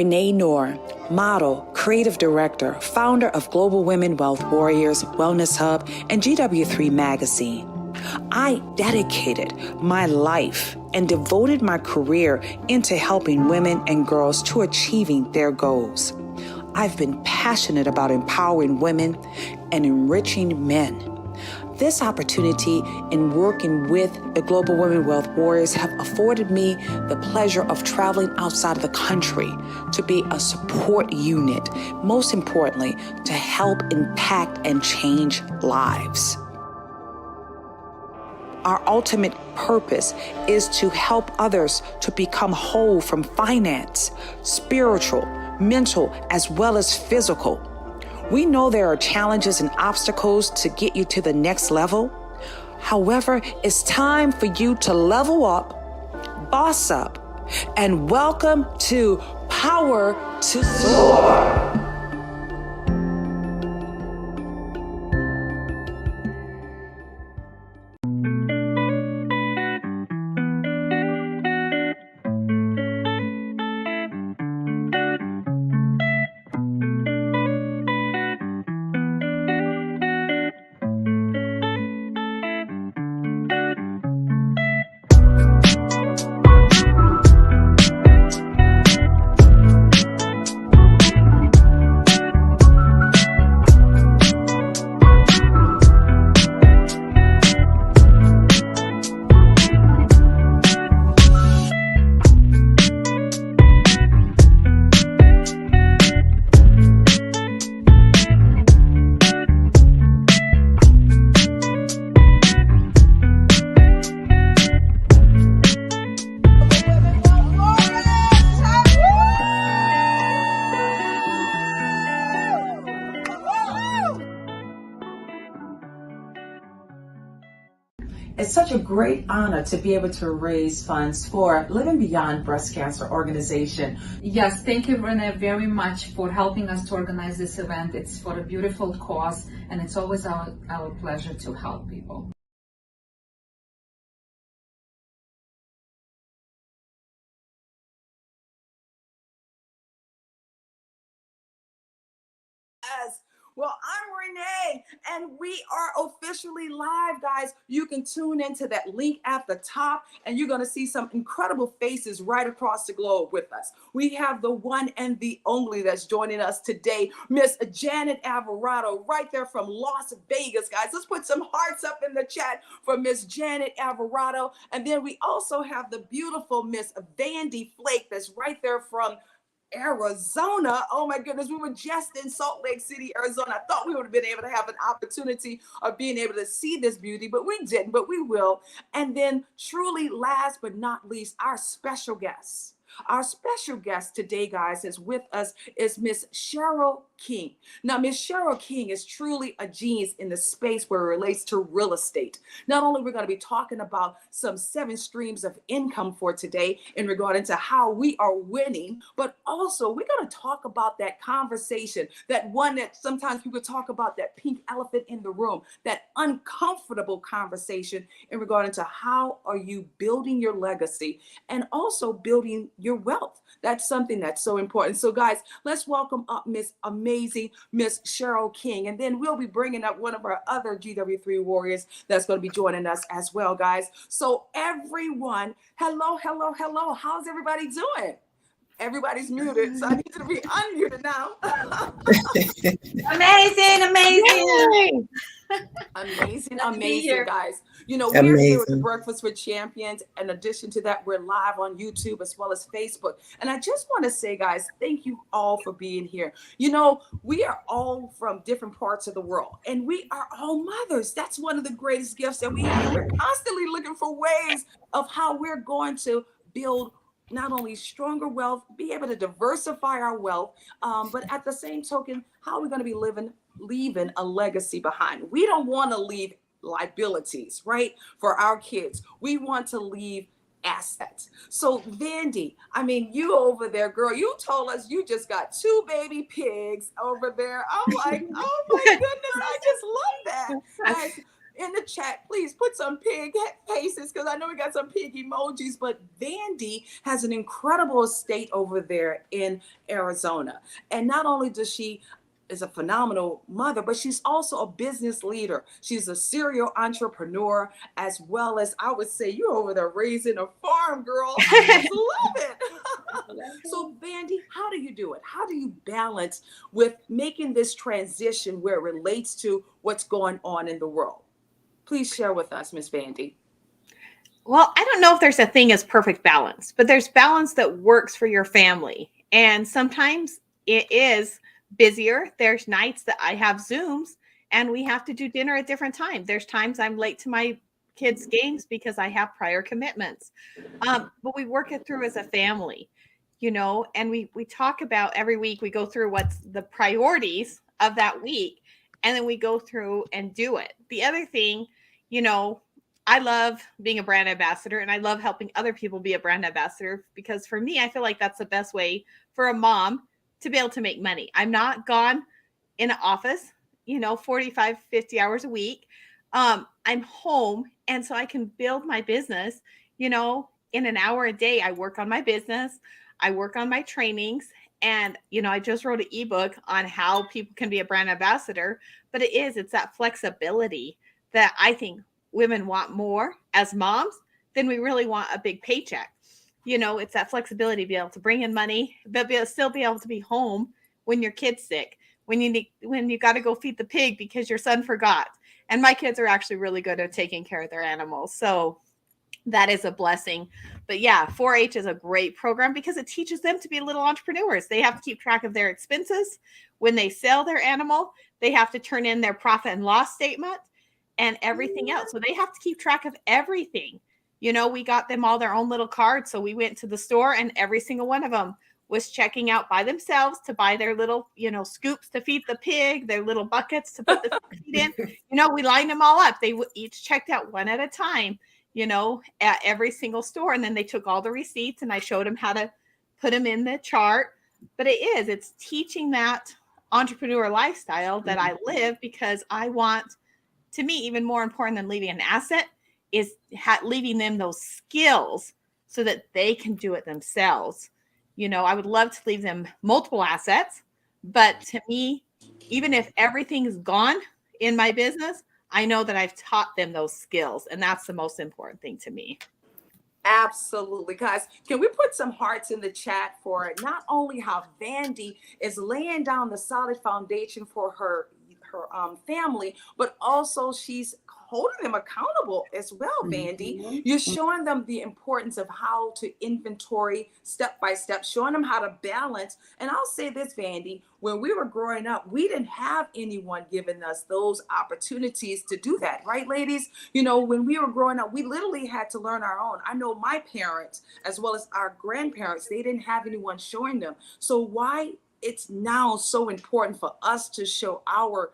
Renee Knorr, model, creative director, founder of Global Women Wealth Warriors, Wellness Hub, and GW3 Magazine. I dedicated my life and devoted my career into helping women and girls to achieving their goals. I've been passionate about empowering women and enriching men. This opportunity in working with the Global Women Wealth Warriors have afforded me the pleasure of traveling outside of the country to be a support unit, most importantly, to help impact and change lives. Our ultimate purpose is to help others to become whole from finance, spiritual, mental, as well as physical. We know there are challenges and obstacles to get you to the next level. However, it's time for you to level up, boss up, and welcome to Power to Soar. It's such a great honor to be able to raise funds for Living Beyond Breast Cancer organization. Yes, thank you, Renee, very much for helping us to organize this event. It's for a beautiful cause, and it's always our pleasure to help people. Well, I'm Renee, and we are officially live, guys. You can tune into that link at the top, and you're going to see some incredible faces right across the globe with us. We have the one and the only that's joining us today, Miss Janeth Alvarado, right there from Las Vegas, guys. Let's put some hearts up in the chat for Miss Janeth Alvarado. And then we also have the beautiful Miss Vandee Flake that's right there from Arizona. Oh my goodness, we were just in Salt Lake City, Arizona. I thought we would have been able to have an opportunity of being able to see this beauty, but we didn't, but we will. And then truly last but not least, our special guest. Our special guest today, guys, is with us is Miss Cheryl King. Now, Miss Cheryl King is truly a genius in the space where it relates to real estate. Not only we're going to be talking about some 7 streams of income for today in regard to how we are winning, but also we're going to talk about that conversation, that one that sometimes people talk about, that pink elephant in the room, that uncomfortable conversation in regard to how are you building your legacy and also building your wealth. That's something that's so important. So guys, let's welcome up Miss Amazing Miss Cheryl King, and then we'll be bringing up one of our other GW3 warriors that's going to be joining us as well, guys. So everyone, hello, hello, hello. How's everybody doing? Everybody's muted, so I need you to be unmuted now. Amazing. Amazing, guys. You know, we're here with the Breakfast with Champions. In addition to that, we're live on YouTube as well as Facebook. And I just want to say, guys, thank you all for being here. You know, we are all from different parts of the world, and we are all mothers. That's one of the greatest gifts that we have. We're constantly looking for ways of how we're going to build not only stronger wealth, be able to diversify our wealth, but at the same token, how are we going to be leaving a legacy behind? We don't want to leave liabilities, right? For our kids. We want to leave assets. So Vandee, I mean, you over there, girl, you told us you just got 2 baby pigs over there. I'm like, oh my goodness, I just love that. Guys, in the chat, please put some pig faces because I know we got some pig emojis. But Vandee has an incredible estate over there in Arizona. And not only does she is a phenomenal mother, but she's also a business leader. She's a serial entrepreneur, as well as, I would say, you're over there raising a farm, girl. I just love it. So, Vandee, how do you do it? How do you balance with making this transition where it relates to what's going on in the world? Please share with us, Miss Vandee. Well, I don't know if there's a thing as perfect balance, but there's balance that works for your family. And sometimes it is busier. There's nights that I have Zooms and we have to do dinner at different times. There's times I'm late to my kids' games because I have prior commitments. But we work it through as a family, and we talk about every week, we go through what's the priorities of that week, and then we go through and do it. The other thing, I love being a brand ambassador and I love helping other people be a brand ambassador because for me, I feel like that's the best way for a mom to be able to make money. I'm not gone in an office, 45, 50 hours a week. I'm home. And so I can build my business, in an hour a day. I work on my business. I work on my trainings. And, I just wrote an ebook on how people can be a brand ambassador, but it's that flexibility that I think women want more as moms than we really want a big paycheck. It's that flexibility to be able to bring in money, but still be able to be home when your kid's sick, when you got to go feed the pig because your son forgot. And my kids are actually really good at taking care of their animals. So that is a blessing. But yeah, 4-H is a great program because it teaches them to be little entrepreneurs. They have to keep track of their expenses. When they sell their animal, they have to turn in their profit and loss statement and everything else. So they have to keep track of everything. We got them all their own little cards. So we went to the store and every single one of them was checking out by themselves to buy their little, scoops to feed the pig, their little buckets to put the feed in. We lined them all up. They each checked out one at a time, at every single store. And then they took all the receipts and I showed them how to put them in the chart. But it's teaching that entrepreneur lifestyle that I live because I want, to me, even more important than leaving an asset is leaving them those skills so that they can do it themselves. I would love to leave them multiple assets, but to me, even if everything is gone in my business, I know that I've taught them those skills, and that's the most important thing to me. Absolutely. Guys, can we put some hearts in the chat for it? Not only how Vandee is laying down the solid foundation for her family, but also she's holding them accountable as well, Vandee. Mm-hmm. You're showing them the importance of how to inventory step by step, showing them how to balance. And I'll say this, Vandee, when we were growing up, we didn't have anyone giving us those opportunities to do that, right, ladies? When we were growing up, we literally had to learn our own. I know my parents, as well as our grandparents, they didn't have anyone showing them. So why it's now so important for us to show our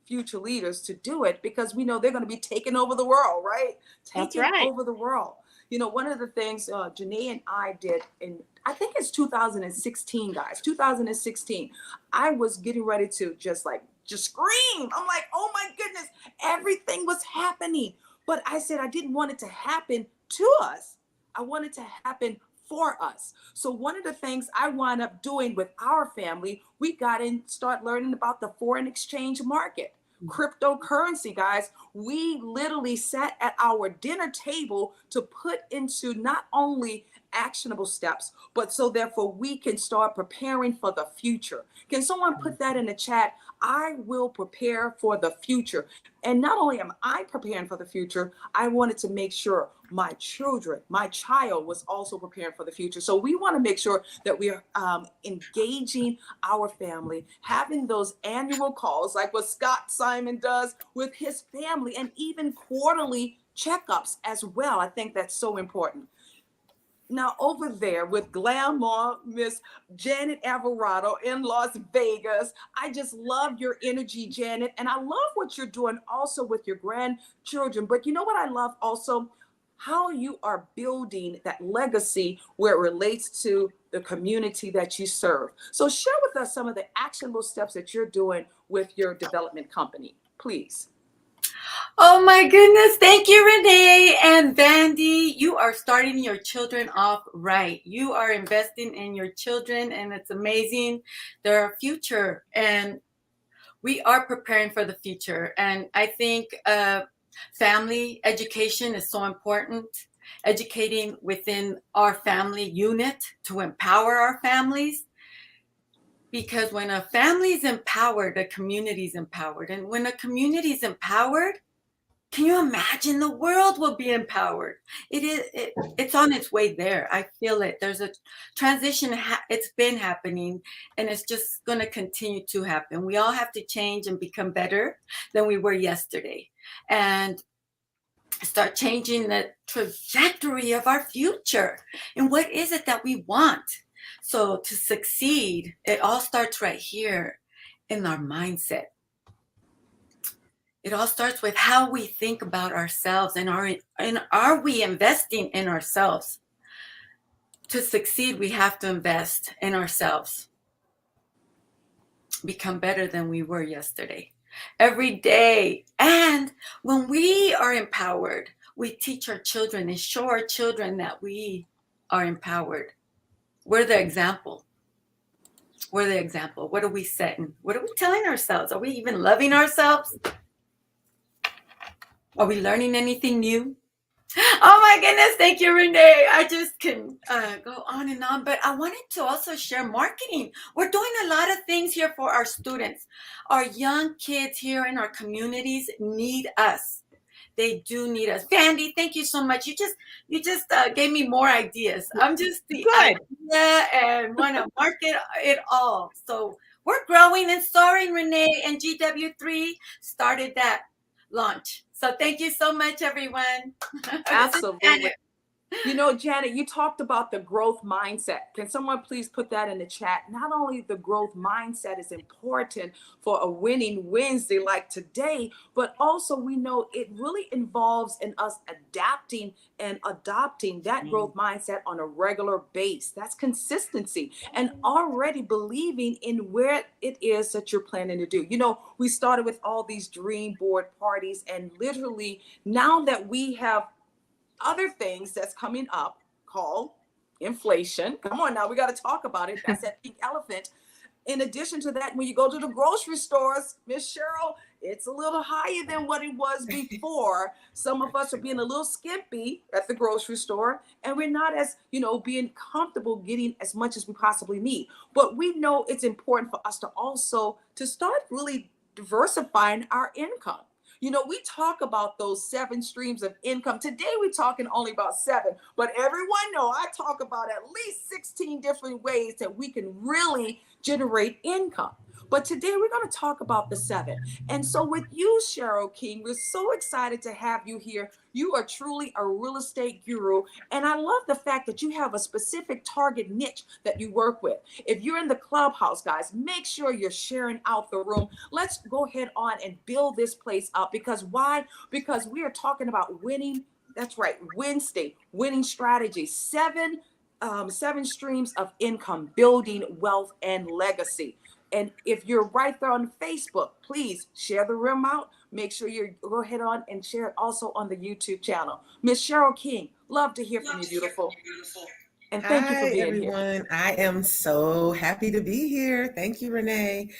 future leaders to do it, because we know they're going to be taking over the world, right? Taking over the world. One of the things Janeth and I did in, I think it's 2016, guys, 2016, I was getting ready to just scream. I'm like, oh my goodness, everything was happening. But I said, I didn't want it to happen to us. I wanted to happen for us. So one of the things I wound up doing with our family, we got in, start learning about the foreign exchange market, cryptocurrency, guys. We literally sat at our dinner table to put into not only actionable steps, but so therefore we can start preparing for the future. Can someone put that in the chat? I will prepare for the future. And not only am I preparing for the future, I wanted to make sure my child was also preparing for the future. So we want to make sure that we are engaging our family, having those annual calls like what Scott Simon does with his family, and even quarterly checkups as well. I think that's so important. Now, over there with Glamour, Miss Janeth Alvarado in Las Vegas. I just love your energy, Janeth. And I love what you're doing also with your grandchildren. But you know what I love also? How you are building that legacy where it relates to the community that you serve. So share with us some of the actionable steps that you're doing with your development company, please. Oh my goodness. Thank you, Renee and Vandee. You are starting your children off right. You are investing in your children, and it's amazing. They're our future, and we are preparing for the future. And I think family education is so important. Educating within our family unit to empower our families. Because when a family is empowered, a community is empowered. And when a community is empowered, can you imagine the world will be empowered? It's on its way there. I feel it. There's a transition. It's been happening, and it's just going to continue to happen. We all have to change and become better than we were yesterday, and start changing the trajectory of our future. And what is it that we want? So to succeed, it all starts right here in our mindset. It all starts with how we think about ourselves, and are we investing in ourselves? To succeed, we have to invest in ourselves. Become better than we were yesterday. Every day. And when we are empowered, we teach our children and show our children that we are empowered. We're the example. We're the example. What are we setting? What are we telling ourselves? Are we even loving ourselves? Are we learning anything new? Oh my goodness, thank you, Renee. I just can go on and on, but I wanted to also share marketing. We're doing a lot of things here for our students. Our young kids here in our communities need us. They do need us. Vandee, thank you so much. You just gave me more ideas. I'm just the idea and want to market it all. So we're growing and soaring. Renee and GW3 started that launch. So thank you so much, everyone. Absolutely. You know, Janet, you talked about the growth mindset. Can someone please put that in the chat? Not only the growth mindset is important for a winning Wednesday like today, but also we know it really involves in us adapting and adopting that growth mindset on a regular base. That's consistency and already believing in where it is that you're planning to do. You know, we started with all these dream board parties, and literally now that we have other things that's coming up called inflation. Come on now, we got to talk about it. That's that pink elephant. In addition to that, when you go to the grocery stores, Miss Cheryl, it's a little higher than what it was before. Some of us are being a little skimpy at the grocery store, and we're not as, being comfortable getting as much as we possibly need. But we know it's important for us to also to start really diversifying our income. You know, we talk about those 7 streams of income. Today, we're talking only about 7, but everyone know I talk about at least 16 different ways that we can really generate income. But today we're going to talk about the 7. And so with you, Cheryl King, we're so excited to have you here. You are truly a real estate guru. And I love the fact that you have a specific target niche that you work with. If you're in the clubhouse, guys, make sure you're sharing out the room. Let's go ahead on and build this place up. Because why? Because we are talking about winning. That's right. Wednesday, winning strategy, 7 streams of income, building wealth and legacy. And if you're right there on Facebook, please share the room out. Make sure you go ahead on and share it also on the YouTube channel. Miss Cheryl King, love to hear from you, beautiful. And thank you for being everyone. here. I am so happy to be here. Thank you, Renee.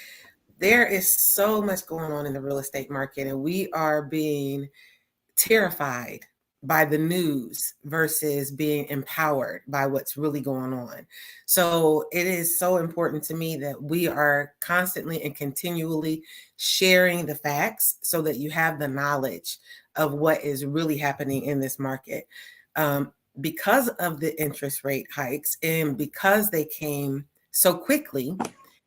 There is so much going on in the real estate market, and we are being terrified by the news versus being empowered by what's really going on. So it is so important to me that we are constantly and continually sharing the facts so that you have the knowledge of what is really happening in this market. Because of the interest rate hikes and because they came so quickly,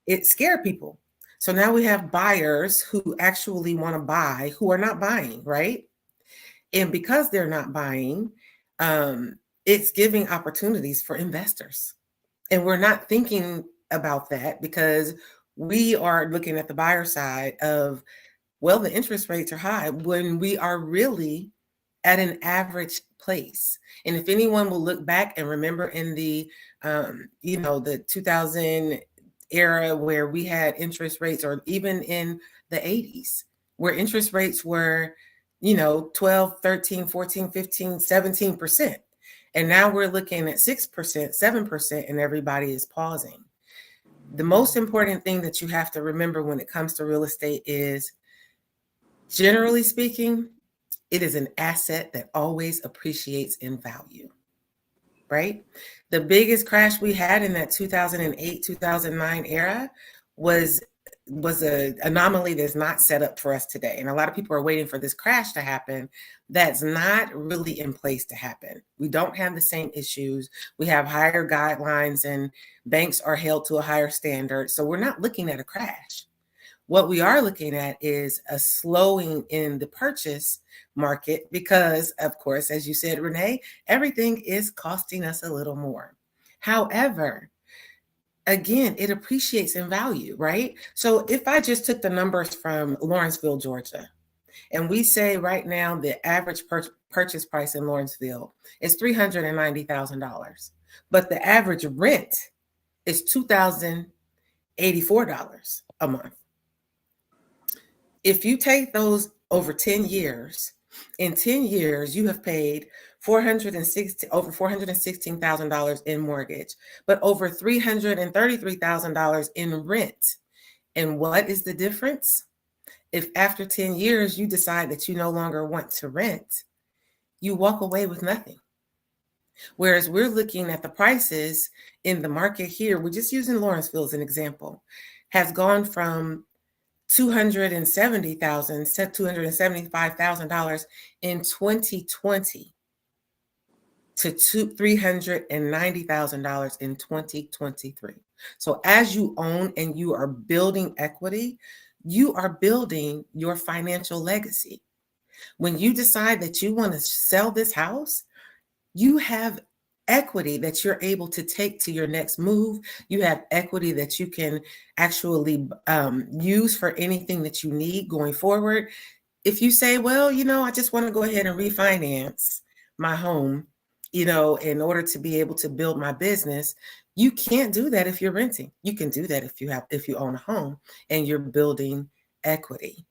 it scared people. So now we have buyers who actually want to buy who are not buying, right? And because they're not buying, it's giving opportunities for investors. And we're not thinking about that because we are looking at the buyer side of, well, the interest rates are high when we are really at an average place. And if anyone will look back and remember in the, the 2000 era where we had interest rates, or even in the 80s, where interest rates were 12, 13, 14, 15, 17%. And now we're looking at 6%, 7%, and everybody is pausing. The most important thing that you have to remember when it comes to real estate is, generally speaking, it is an asset that always appreciates in value, right? The biggest crash we had in that 2008, 2009 era was an anomaly that's not set up for us today. And a lot of people are waiting for this crash to happen. That's not really in place to happen. We don't have the same issues. We have higher guidelines and banks are held to a higher standard. So we're not looking at a crash. What we are looking at is a slowing in the purchase market because, of course, as you said, Renee, everything is costing us a little more. However, again, it appreciates in value, right? So if I just took the numbers from Lawrenceville, Georgia, and we say right now the average purchase price in Lawrenceville is $390,000, but the average rent is $2,084 a month. If you take those over 10 years, in 10 years, you have paid over $416,000 in mortgage, but over $333,000 in rent. And what is the difference? If after 10 years, you decide that you no longer want to rent, you walk away with nothing. Whereas we're looking at the prices in the market here, we're just using Lawrenceville as an example, has gone from $270,000 to $275,000 in 2020 to $390,000 in 2023. So as you own and you are building equity, you are building your financial legacy. When you decide that you want to sell this house, you have equity that you're able to take to your next move. You have equity that you can actually use for anything that you need going forward. If you say, well, I just want to go ahead and refinance my home, in order to be able to build my business, you can't do that if you're renting. You can do that if you own a home and you're building equity.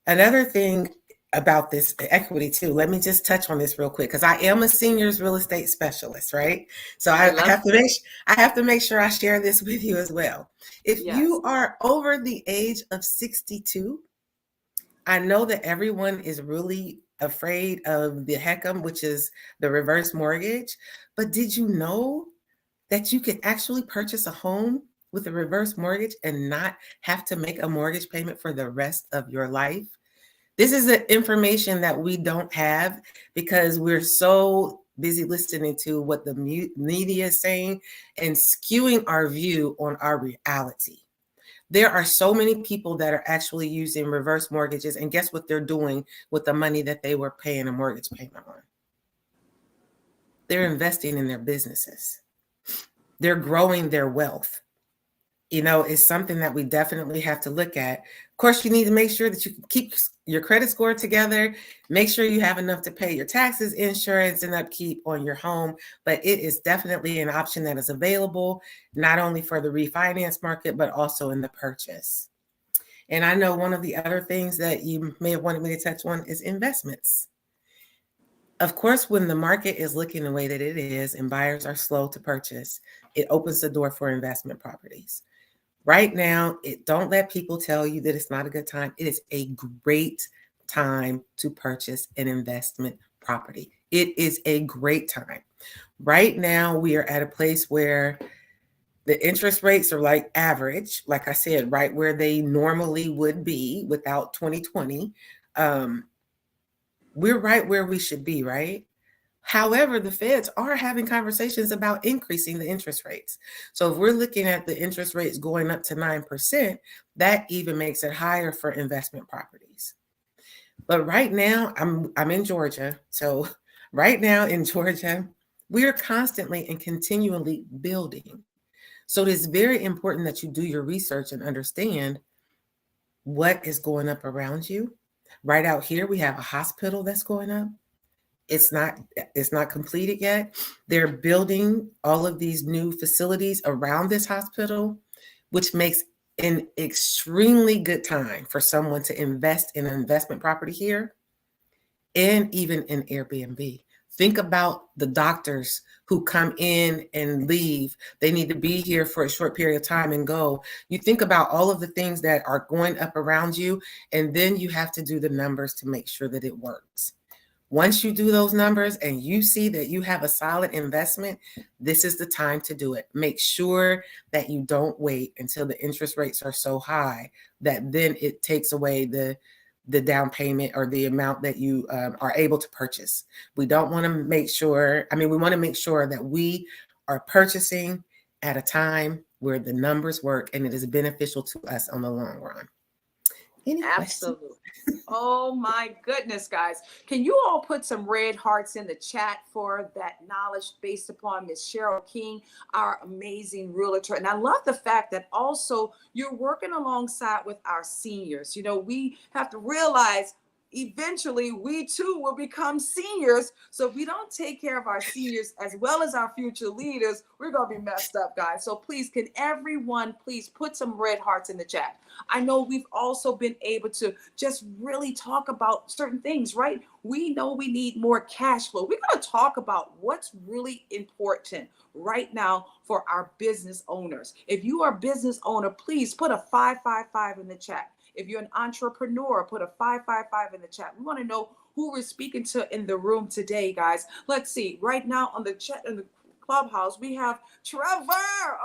Another thing about this equity too, let me just touch on this real quick, because I am a seniors real estate specialist, right? So I have to make sure I share this with you as well. If you are over the age of 62, I know that everyone is really afraid of the HECM, which is the reverse mortgage, but did you know that you can actually purchase a home with a reverse mortgage and not have to make a mortgage payment for the rest of your life? This is the information that we don't have because we're so busy listening to what the media is saying and skewing our view on our reality. There are so many people that are actually using reverse mortgages, and guess what they're doing with the money that they were paying a mortgage payment on? They're investing in their businesses. They're growing their wealth. It's something that we definitely have to look at. Of course, you need to make sure that you can keep your credit score together, make sure you have enough to pay your taxes, insurance, and upkeep on your home. But it is definitely an option that is available, not only for the refinance market, but also in the purchase. And I know one of the other things that you may have wanted me to touch on is investments. Of course, when the market is looking the way that it is and buyers are slow to purchase, it opens the door for investment properties. Right now, don't let people tell you that it's not a good time. It is a great time to purchase an investment property. It is a great time. Right now, we are at a place where the interest rates are like average, like I said, right where they normally would be without 2020. We're right where we should be, right? However, the feds are having conversations about increasing the interest rates. So if we're looking at the interest rates going up to 9%, that even makes it higher for investment properties. But right now, I'm in Georgia. So right now in Georgia, we are constantly and continually building. So it is very important that you do your research and understand what is going up around you. Right out here, we have a hospital that's going up. It's not completed yet. They're building all of these new facilities around this hospital, which makes an extremely good time for someone to invest in an investment property here. and even in Airbnb. Think about the doctors who come in and leave. They need to be here for a short period of time and go. You think about all of the things that are going up around you, and then you have to do the numbers to make sure that it works. Once you do those numbers and you see that you have a solid investment, this is the time to do it. Make sure that you don't wait until the interest rates are so high that then it takes away the down payment or the amount that you are able to purchase. We don't want to make sure, we want to make sure that we are purchasing at a time where the numbers work and it is beneficial to us on the long run. Any questions? Absolutely. Oh my goodness, guys. Can you all put some red hearts in the chat for that knowledge based upon Miss Cheryl King, our amazing realtor? And I love the fact that also you're working alongside with our seniors. You know, we have to realize eventually we too will become seniors. So if we don't take care of our seniors as well as our future leaders, we're going to be messed up, guys. So please, can everyone please put some red hearts in the chat? I know we've also been able to just really talk about certain things, right? We know we need more cash flow. We're going to talk about what's really important right now for our business owners. If you are a business owner, please put a 555 in the chat. If you're an entrepreneur, put a 555 in the chat. We want to know who we're speaking to in the room today, guys. Let's see. Right now on the chat in the Clubhouse, we have Trevor.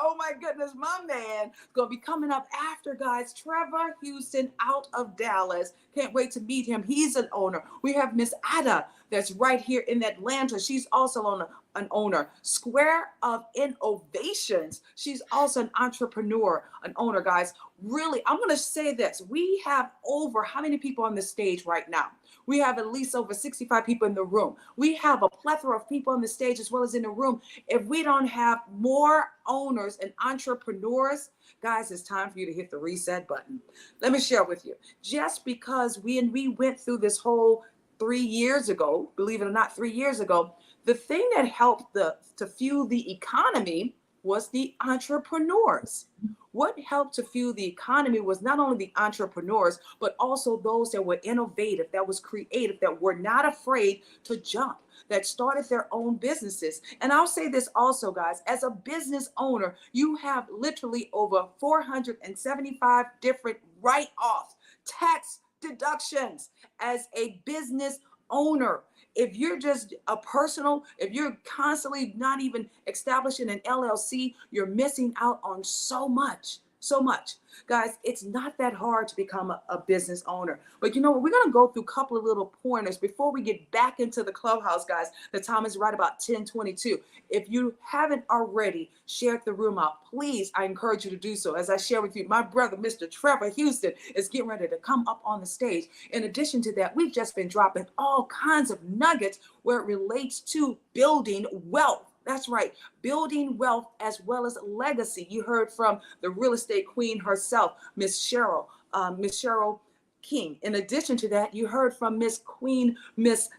Oh my goodness, my man. Gonna be coming up after, guys. Trevor Houston out of Dallas. Can't wait to meet him. He's an owner. We have Miss Ada that's right here in Atlanta. She's also an owner. Square of Innovations. She's also an entrepreneur, an owner, guys. Really, I'm going to say this. We have over how many people on the stage right now? We have at least over 65 people in the room. We have a plethora of people on the stage as well as in the room. If we don't have more owners and entrepreneurs, guys, it's time for you to hit the reset button. Let me share with you. Just because we went through this whole 3 years ago, believe it or not, 3 years ago, the thing that helped to fuel the economy was the entrepreneurs. What helped to fuel the economy was not only the entrepreneurs, but also those that were innovative, that was creative, that were not afraid to jump, that started their own businesses. And I'll say this also, guys, as a business owner, you have literally over 475 different write-offs, tax deductions as a business owner. If you're just a personal, if you're constantly not even establishing an LLC, you're missing out on so much. So much. Guys, it's not that hard to become a business owner. But you know what? We're going to go through a couple of little pointers before we get back into the Clubhouse, guys. The time is right about 10:22. If you haven't already shared the room out, please, I encourage you to do so. As I share with you, my brother, Mr. Trevor Houston, is getting ready to come up on the stage. In addition to that, we've just been dropping all kinds of nuggets where it relates to building wealth. That's right, building wealth as well as legacy. You heard from the real estate queen herself, Miss Cheryl King. In addition to that, you heard from Miss Janeth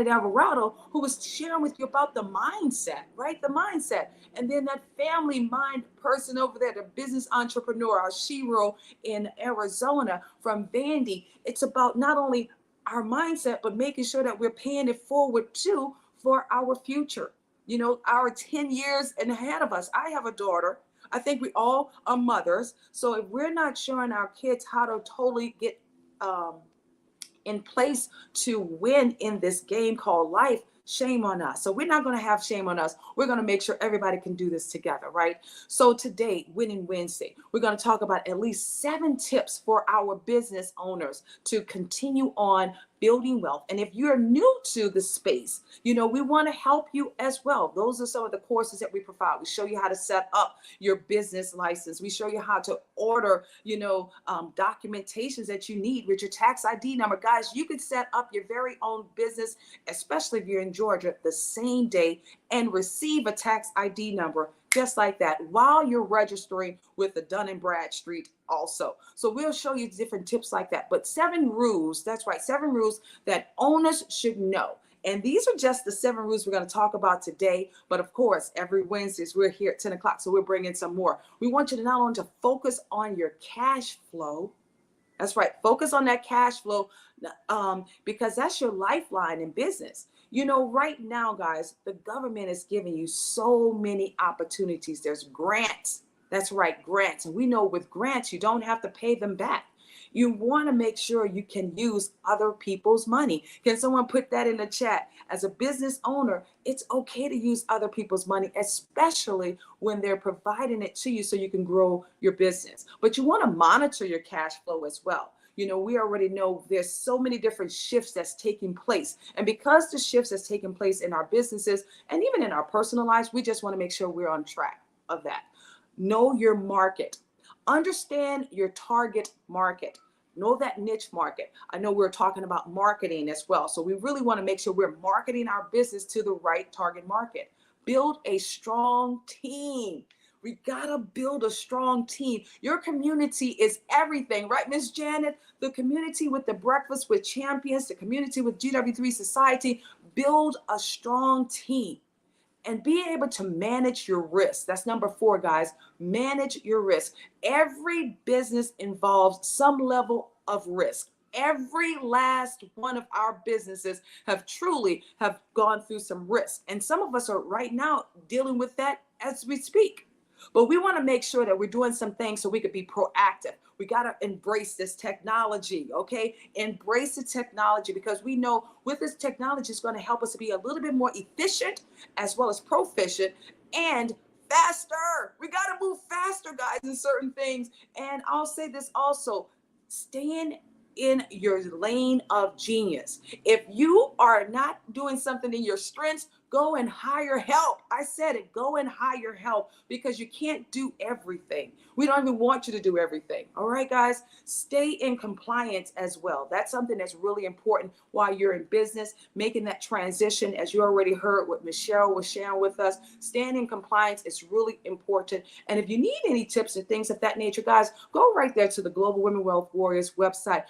Alvarado, who was sharing with you about the mindset, right? The mindset. And then that family mind person over there, the business entrepreneur, our shero in Arizona from Vandee. It's about not only our mindset, but making sure that we're paying it forward too for our future. You know, our 10 years ahead of us. I have a daughter. I think we all are mothers. So if we're not showing our kids how to totally get in place to win in this game called life, shame on us. So we're not going to have shame on us. We're going to make sure everybody can do this together, right? So today, Winning Wednesday, we're going to talk about at least 7 tips for our business owners to continue on building wealth. And if you're new to the space, you know, we want to help you as well. Those are some of the courses that we provide. We show you how to set up your business license. We show you how to order, documentations that you need with your tax ID number. Guys, you can set up your very own business, especially if you're in Georgia, the same day and receive a tax ID number just like that while you're registering with the Dun & Bradstreet also. So we'll show you different tips like that. But 7 rules, that's right, 7 rules that owners should know. And these are just the 7 rules we're going to talk about today. But of course, every Wednesdays, we're here at 10 o'clock. So we're bringing some more. We want you to not only to focus on your cash flow, That's right. Focus on that cash flow, because that's your lifeline in business. You know, right now, guys, the government is giving you so many opportunities. There's grants. That's right, grants. And we know with grants, you don't have to pay them back. You want to make sure you can use other people's money. Can someone put that in the chat? As a business owner, it's okay to use other people's money, especially when they're providing it to you so you can grow your business. But you want to monitor your cash flow as well. You know, we already know there's so many different shifts that's taking place. And because the shifts that's taking place in our businesses and even in our personal lives, we just want to make sure we're on track of that. Know your market. Understand your target market. Know that niche market. I know we're talking about marketing as well. So we really want to make sure we're marketing our business to the right target market. Build a strong team. We gotta build a strong team. Your community is everything, right, Miss Janeth? The community with the Breakfast with Champions, the community with GW3 Society. Build a strong team and be able to manage your risk. That's number 4, guys. Manage your risk. Every business involves some level of risk. Every last one of our businesses have gone through some risk. And some of us are right now dealing with that as we speak. But we want to make sure that we're doing some things so we could be proactive. We got to embrace this technology, okay? Embrace the technology, because we know with this technology, it's going to help us to be a little bit more efficient as well as proficient and faster. We got to move faster, guys, in certain things. And I'll say this also, staying in your lane of genius. If you are not doing something in your strengths, go and hire help. I said it, go and hire help, because you can't do everything. We don't even want you to do everything. All right, guys, stay in compliance as well. That's something that's really important while you're in business, making that transition, as you already heard what Michelle was sharing with us. Staying in compliance is really important. And if you need any tips and things of that nature, guys, go right there to the Global Women Wealth Warriors website.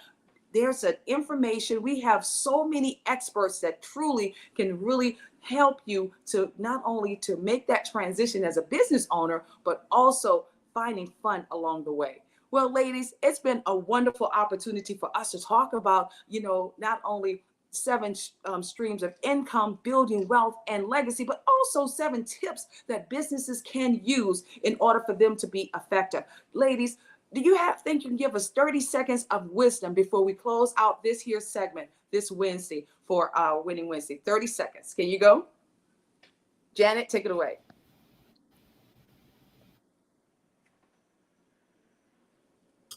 There's an information. We have so many experts that truly can really help you to not only to make that transition as a business owner, but also finding fun along the way. Well, ladies, it's been a wonderful opportunity for us to talk about, you know, not only 7 streams of income, building wealth and legacy, but also 7 tips that businesses can use in order for them to be effective. Ladies, do you think you can give us 30 seconds of wisdom before we close out this here segment this Wednesday for our Winning Wednesday? 30 seconds. Can you go? Janeth, take it away.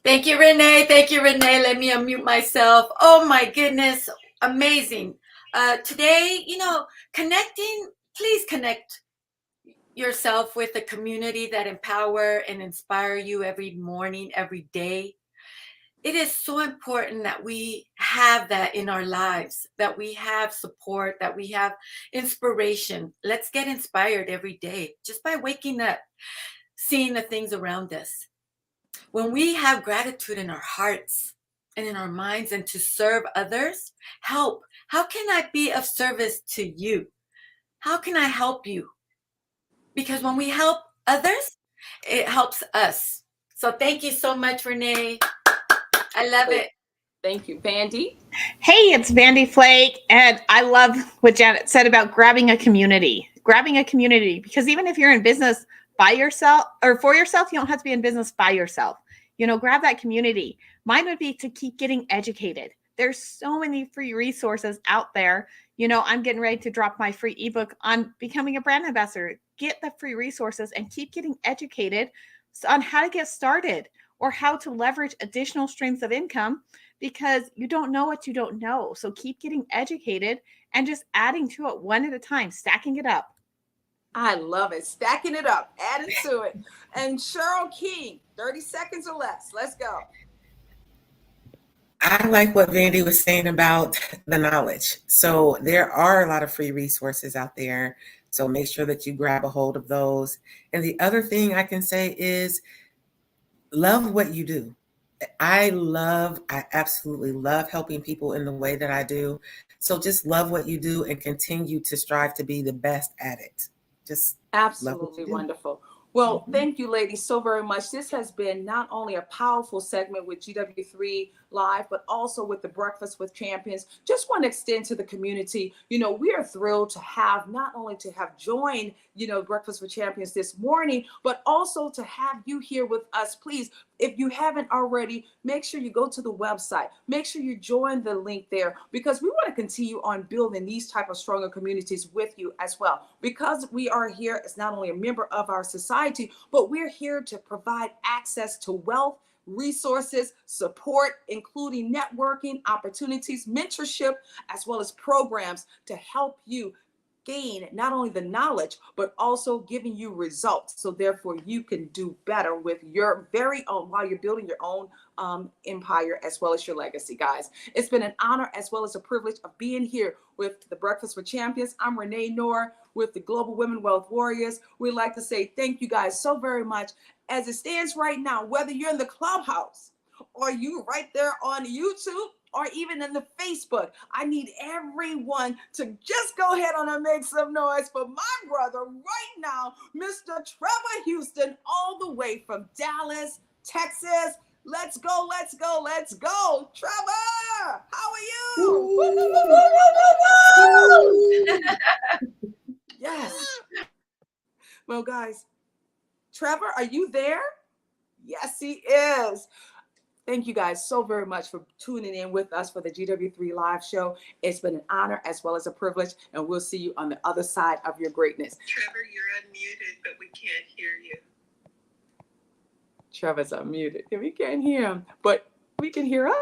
Thank you, Renee. Thank you, Renee. Let me unmute myself. Oh my goodness. Amazing. Today, you know, please connect yourself with a community that empower and inspire you every morning, every day. It is so important that we have that in our lives, that we have support, that we have inspiration. Let's get inspired every day just by waking up, seeing the things around us. When we have gratitude in our hearts and in our minds, and to serve others, help. How can I be of service to you? How can I help you? Because when we help others, it helps us. So thank you so much, Renee. I love it. Thank you. Vandee? Hey, it's Vandee Flake. And I love what Janeth said about grabbing a community, because even if you're in business by yourself or for yourself, you don't have to be in business by yourself. You know, grab that community. Mine would be to keep getting educated. There's so many free resources out there. You know, I'm getting ready to drop my free ebook on becoming a brand ambassador. Get the free resources and keep getting educated on how to get started or how to leverage additional streams of income, because you don't know what you don't know. So keep getting educated and just adding to it one at a time, stacking it up. I love it. Stacking it up, adding to it. And Cheryl King, 30 seconds or less. Let's go. I like what Vandee was saying about the knowledge. So there are a lot of free resources out there. So make sure that you grab a hold of those. And the other thing I can say is love what you do. I absolutely love helping people in the way that I do. So just love what you do and continue to strive to be the best at it. Just absolutely wonderful. Well, thank you, ladies, so very much. This has been not only a powerful segment with GW3 Live, but also with the Breakfast with Champions. Just want to extend to the community. We are thrilled to have not only to have joined, Breakfast with Champions this morning, but also to have you here with us. Please, if you haven't already, make sure you go to the website. Make sure you join the link there, because we want to continue on building these type of stronger communities with you as well. Because we are here as not only a member of our society, but we're here to provide access to wealth, resources, support, including networking, opportunities, mentorship, as well as programs to help you gain not only the knowledge, but also giving you results. So therefore you can do better with your very own, while you're building your own empire, as well as your legacy, guys. It's been an honor as well as a privilege of being here with the Breakfast with Champions. I'm Renee Knorr with the Global Women Wealth Warriors. We'd like to say thank you guys so very much. As it stands right now, whether you're in the clubhouse or you right there on YouTube, or even in the Facebook, I need everyone to just go ahead and make some noise for my brother right now, Mr. Trevor Houston, all the way from Dallas, Texas. Let's go, let's go, let's go. Trevor, how are you? Yes. Well, guys, Trevor, are you there? Yes, he is. Thank you guys so very much for tuning in with us for the GW3 Live show. It's been an honor as well as a privilege, and we'll see you on the other side of your greatness. Trevor, you're unmuted, but we can't hear you. Trevor's unmuted. We can't hear him, but we can hear us.